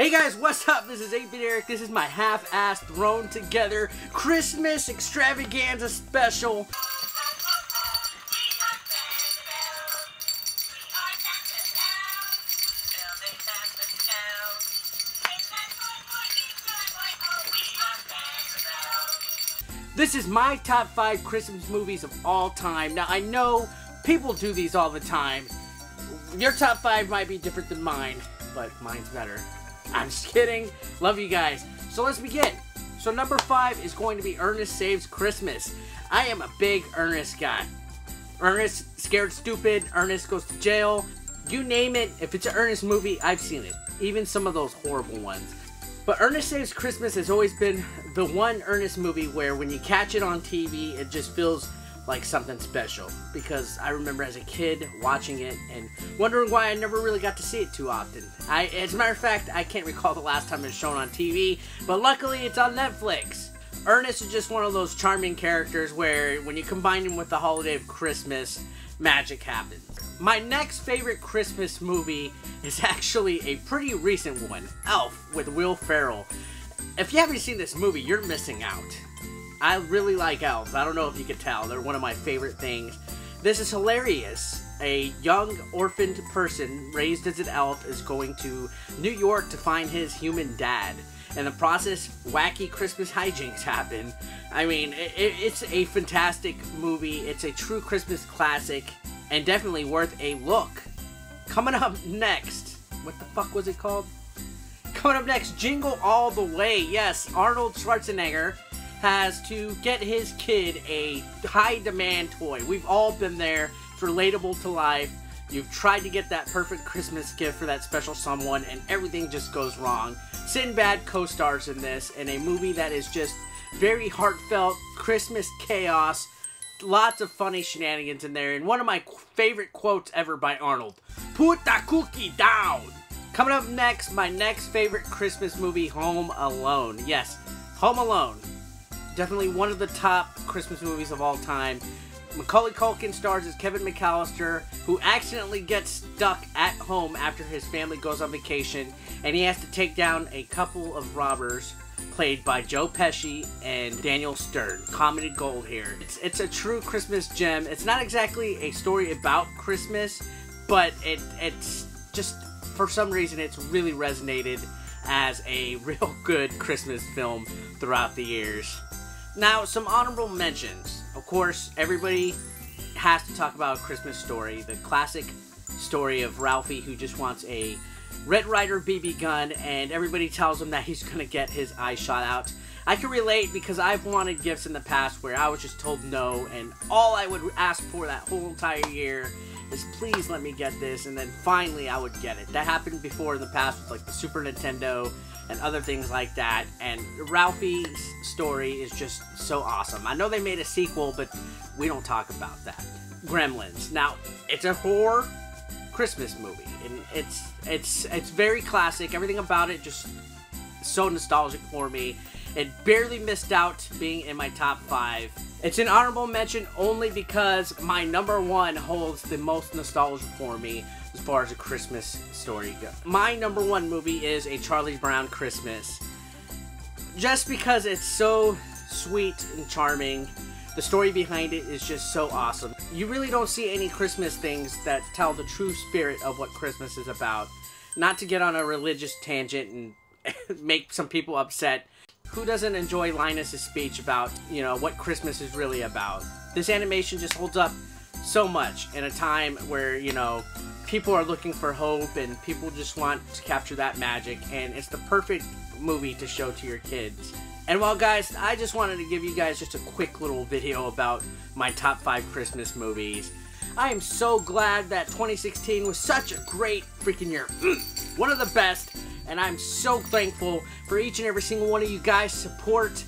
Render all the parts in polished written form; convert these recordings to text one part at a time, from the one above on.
Hey guys, what's up? This is 8-Bit Eric. This is my half-assed thrown together Christmas extravaganza special. This is my top 5 Christmas movies of all time. Now I know people do these all the time. Your top 5 might be different than mine, but mine's better. I'm just kidding. Love you guys. So let's begin. So number 5 is going to be Ernest Saves Christmas. I am a big Ernest guy. Ernest scared stupid. Ernest goes to jail. You name it. If it's an Ernest movie, I've seen it. Even some of those horrible ones. But Ernest Saves Christmas has always been the one Ernest movie where when you catch it on TV, it just feels like something special. Because I remember as a kid watching it and wondering why I never really got to see it too often. As a matter of fact, I can't recall the last time it was shown on TV, but luckily it's on Netflix. Ernest is just one of those charming characters where when you combine him with the holiday of Christmas, magic happens. My next favorite Christmas movie is actually a pretty recent one, Elf with Will Ferrell. If you haven't seen this movie, you're missing out. I really like elves. I don't know if you could tell. They're one of my favorite things. This is hilarious. A young orphaned person raised as an elf is going to New York to find his human dad. In the process, wacky Christmas hijinks happen. I mean, it's a fantastic movie. It's a true Christmas classic and definitely worth a look. Coming up next, what the fuck was it called? Coming up next, Jingle All the Way. Yes, Arnold Schwarzenegger has to get his kid a high-demand toy. We've all been there. It's relatable to life. You've tried to get that perfect Christmas gift for that special someone, and everything just goes wrong. Sinbad co-stars in this, in a movie that is just very heartfelt, Christmas chaos, lots of funny shenanigans in there, and one of my favorite quotes ever by Arnold, "Put the cookie down!" Coming up next, my next favorite Christmas movie, Home Alone. Yes, Home Alone. Definitely one of the top Christmas movies of all time. Macaulay Culkin stars as Kevin McAllister, who accidentally gets stuck at home after his family goes on vacation, and he has to take down a couple of robbers, played by Joe Pesci and Daniel Stern. Comedy gold here. It's a true Christmas gem. It's not exactly a story about Christmas, but it's just, for some reason, it's really resonated as a real good Christmas film throughout the years. Now, some honorable mentions. Of course, everybody has to talk about A Christmas Story, the classic story of Ralphie who just wants a Red Ryder BB gun, and everybody tells him that he's gonna get his eye shot out. I can relate because I've wanted gifts in the past where I was just told no, and all I would ask for that whole entire year is please let me get this, and then finally I would get it. That happened before in the past with like the Super Nintendo and other things like that, and Ralphie's story is just so awesome. I know they made a sequel, but we don't talk about that. Gremlins. Now, it's a horror Christmas movie, and it's very classic. Everything about it just so nostalgic for me. It barely missed out being in my top 5. It's an honorable mention only because my number 1 holds the most nostalgia for me as far as a Christmas story goes. My number 1 movie is A Charlie Brown Christmas. Just because it's so sweet and charming. The story behind it is just so awesome. You really don't see any Christmas things that tell the true spirit of what Christmas is about. Not to get on a religious tangent and make some people upset. Who doesn't enjoy Linus's speech about, you know, what Christmas is really about? This animation just holds up so much in a time where, you know, people are looking for hope and people just want to capture that magic, and it's the perfect movie to show to your kids. And well guys, I just wanted to give you guys just a quick little video about my top 5 Christmas movies. I am so glad that 2016 was such a great freaking year. One of the best. And I'm so thankful for each and every single one of you guys' support.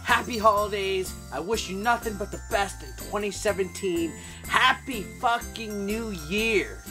Happy holidays. I wish you nothing but the best in 2017. Happy fucking New Year.